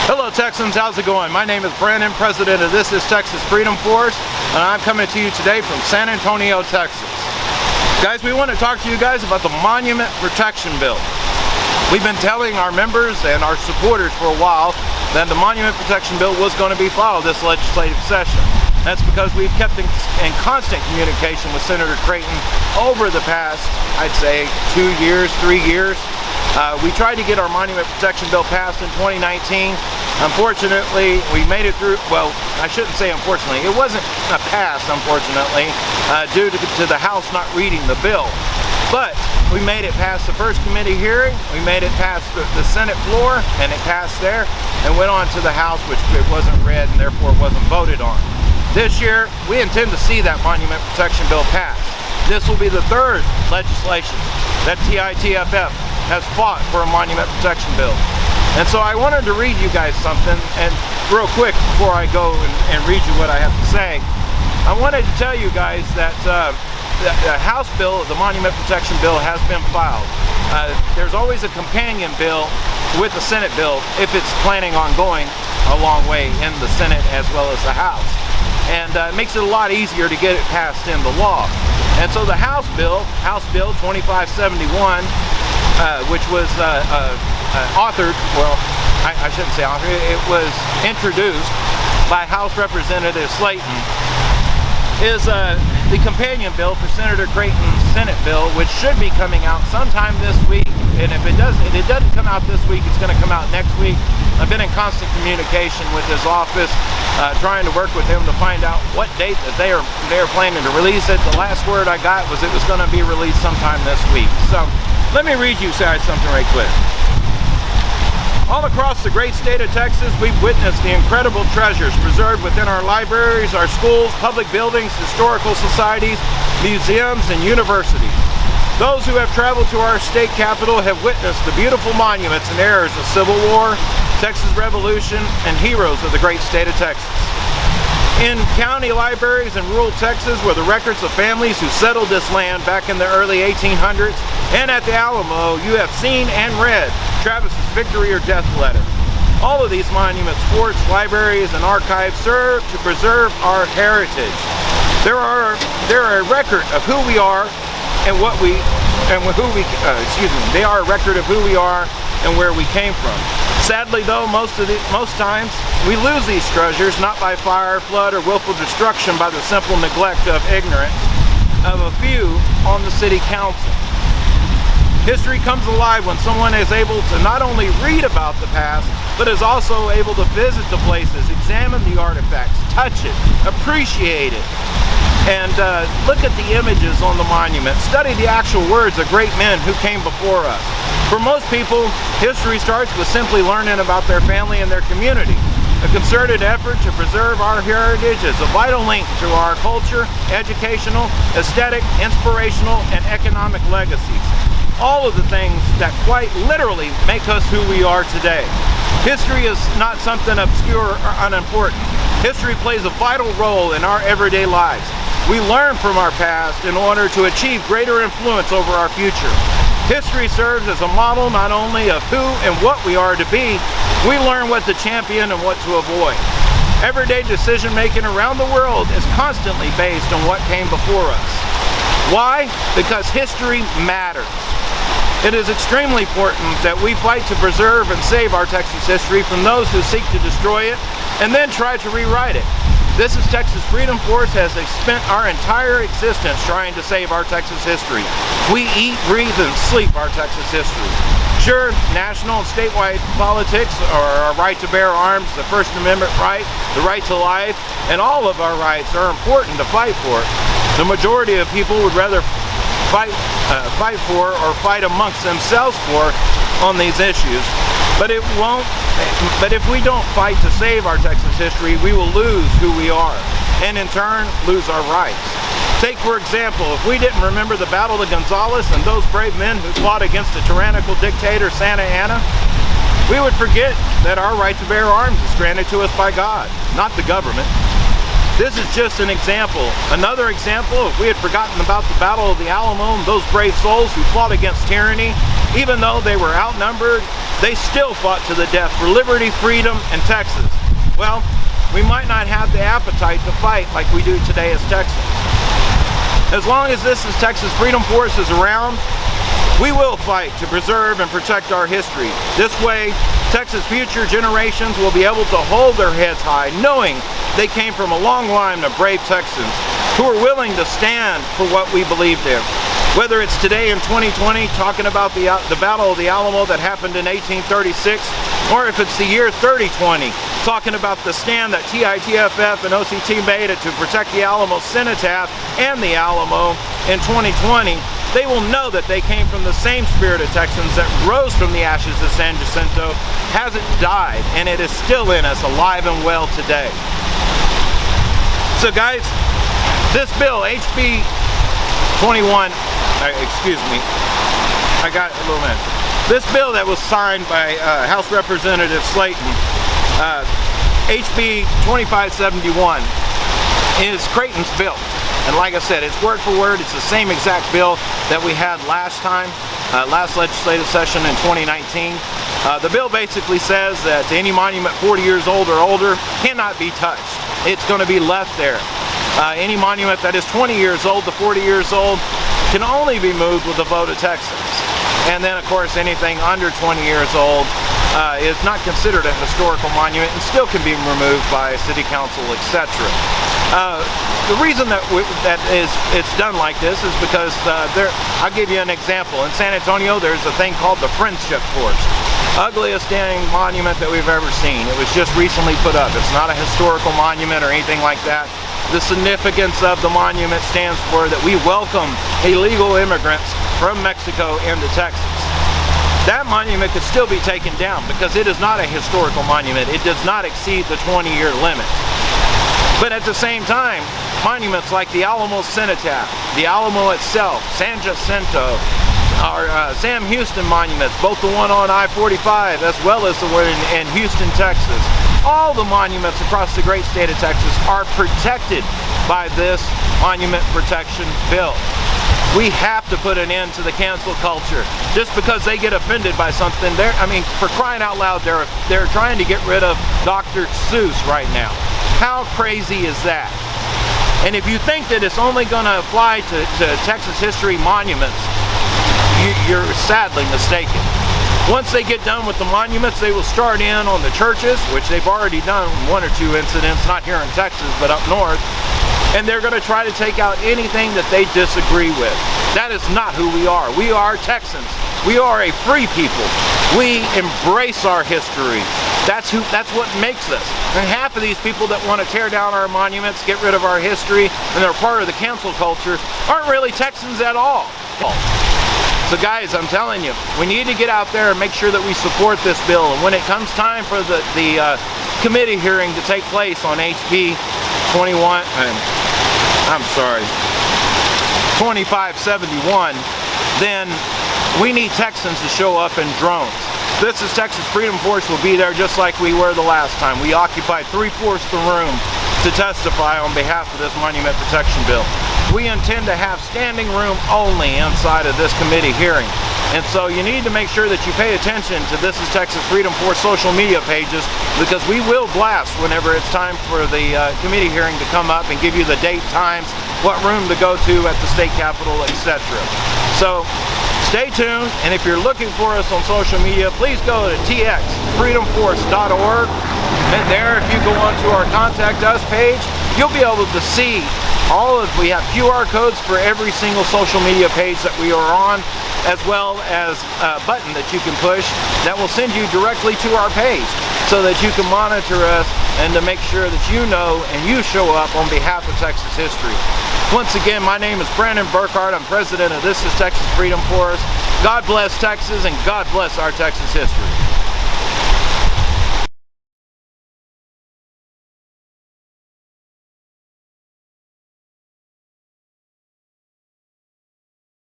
Hello Texans, how's it going? My name is Brandon, president of This Is Texas Freedom Force, and I'm coming to you today from San Antonio, Texas. Guys, we want to talk to you guys about the Monument Protection Bill. We've been telling our members and our supporters for a while that the Monument Protection Bill was going to be filed this legislative session. That's because we've kept in constant communication with Senator Creighton over the past, I'd say, 2 years, 3 years. We tried to get our Monument Protection Bill passed in 2019. Unfortunately, we made it through, well, I shouldn't say unfortunately, it wasn't a pass, unfortunately, due to the House not reading the bill. But we made it past the first committee hearing, we made it past the Senate floor, and it passed there, and went on to the House, which it wasn't read and therefore wasn't voted on. This year, we intend to see that Monument Protection Bill passed. This will be the third legislation that TITFF has fought for a Monument Protection Bill. And so I wanted to read you guys something, and real quick before I go and read you what I have to say, I wanted to tell you guys that the House bill, the Monument Protection Bill, has been filed. There's always a companion bill with the Senate bill if it's planning on going a long way in the Senate as well as the House. And it makes it a lot easier to get it passed into law. And so the House Bill 2571, which was authored, well, I shouldn't say authored, it was introduced by House Representative Slayton, is the companion bill for Senator Creighton's Senate bill, which should be coming out sometime this week. And if it doesn't come out this week, it's going to come out next week. I've been in constant communication with his office, trying to work with him to find out what date that they are planning to release it. The last word I got was it was going to be released sometime this week. So let me read you guys something right quick. All across the great state of Texas, we've witnessed the incredible treasures preserved within our libraries, our schools, public buildings, historical societies, museums, and universities. Those who have traveled to our state capital have witnessed the beautiful monuments and eras of Civil War, Texas Revolution, and heroes of the great state of Texas. In county libraries in rural Texas were the records of families who settled this land back in the early 1800s, and at the Alamo you have seen and read Travis's victory or death letter. All of these monuments, forts, libraries, and archives serve to preserve our heritage. They're a record of who we are and they are a record of who we are and where we came from. Sadly though, most times we lose these treasures not by fire, flood, or willful destruction by the simple neglect of ignorance of a few on the city council. History comes alive when someone is able to not only read about the past, but is also able to visit the places, examine the artifacts, touch it, appreciate it, and look at the images on the monument, study the actual words of great men who came before us. For most people, history starts with simply learning about their family and their community. A concerted effort to preserve our heritage is a vital link to our culture, educational, aesthetic, inspirational, and economic legacies. All of the things that quite literally make us who we are today. History is not something obscure or unimportant. History plays a vital role in our everyday lives. We learn from our past in order to achieve greater influence over our future. History serves as a model not only of who and what we are to be, we learn what to champion and what to avoid. Everyday decision making around the world is constantly based on what came before us. Why? Because history matters. It is extremely important that we fight to preserve and save our Texas history from those who seek to destroy it and then try to rewrite it. This is Texas Freedom Force has spent our entire existence trying to save our Texas history. We eat, breathe, and sleep our Texas history. Sure, national and statewide politics are our right to bear arms, the First Amendment right, the right to life, and all of our rights are important to fight for. The majority of people would rather fight for or fight amongst themselves for on these issues. But if we don't fight to save our Texas history, we will lose who we are, and in turn, lose our rights. Take, for example, if we didn't remember the Battle of Gonzales and those brave men who fought against the tyrannical dictator Santa Anna, we would forget that our right to bear arms is granted to us by God, not the government. This is just an example. Another example, if we had forgotten about the Battle of the Alamo and those brave souls who fought against tyranny, even though they were outnumbered, they still fought to the death for liberty, freedom, and Texas. Well, we might not have the appetite to fight like we do today as Texans. As long as this is Texas Freedom Force is around, we will fight to preserve and protect our history. This way, Texas future generations will be able to hold their heads high, knowing they came from a long line of brave Texans who are willing to stand for what we believed in. Whether it's today in 2020 talking about the Battle of the Alamo that happened in 1836, or if it's the year 3020 talking about the stand that TITFF and OCT made to protect the Alamo Cenotaph and the Alamo in 2020, they will know that they came from the same spirit of Texans that rose from the ashes of San Jacinto, hasn't died, and it is still in us, alive and well today. So guys, this bill, HB 21, excuse me, I got a little minute. This bill that was signed by House Representative Slayton, HB 2571, is Creighton's bill. And like I said, it's word for word. It's the same exact bill that we had last time, last legislative session in 2019. The bill basically says that any monument 40 years old or older cannot be touched. It's going to be left there. Any monument that is 20 years old to 40 years old can only be moved with a vote of Texans. And then, of course, anything under 20 years old is not considered a historical monument and still can be removed by city council, etc. The reason that it's done like this is because I'll give you an example. In San Antonio, there's a thing called the Friendship Torch. Ugliest dang monument that we've ever seen. It was just recently put up. It's not a historical monument or anything like that. The significance of the monument stands for that we welcome illegal immigrants from Mexico into Texas. That monument could still be taken down because it is not a historical monument. It does not exceed the 20-year limit. But at the same time, monuments like the Alamo Cenotaph, the Alamo itself, San Jacinto, our Sam Houston monuments, both the one on I-45 as well as the one in Houston, Texas. All the monuments across the great state of Texas are protected by this monument protection bill. We have to put an end to the cancel culture. Just because they get offended by something, I mean, for crying out loud, they're trying to get rid of Dr. Seuss right now. How crazy is that? And if you think that it's only going to apply to Texas history monuments, you're sadly mistaken. Once they get done with the monuments, they will start in on the churches, which they've already done one or two incidents, not here in Texas, but up north. And they're going to try to take out anything that they disagree with. That is not who we are. We are Texans. We are a free people. We embrace our history. That's what makes us. And half of these people that want to tear down our monuments, get rid of our history, and they're part of the cancel culture, aren't really Texans at all. So guys, I'm telling you, we need to get out there and make sure that we support this bill. And when it comes time for the committee hearing to take place on HB 2571, then we need Texans to show up in drones. This is Texas Freedom Force will be there just like we were the last time. We occupied 3/4 the room to testify on behalf of this monument protection bill. We intend to have standing room only inside of this committee hearing. And so you need to make sure that you pay attention to This is Texas Freedom Force social media pages, because we will blast whenever it's time for the committee hearing to come up and give you the date, times, what room to go to at the state capitol, etc. So stay tuned, and if you're looking for us on social media, please go to txfreedomforce.org. And there, if you go onto our Contact Us page, you'll be able to see we have QR codes for every single social media page that we are on, as well as a button that you can push that will send you directly to our page so that you can monitor us and to make sure that you know and you show up on behalf of Texas history. Once again, my name is Brandon Burkhardt. I'm president of This is Texas Freedom Force. God bless Texas and God bless our Texas history.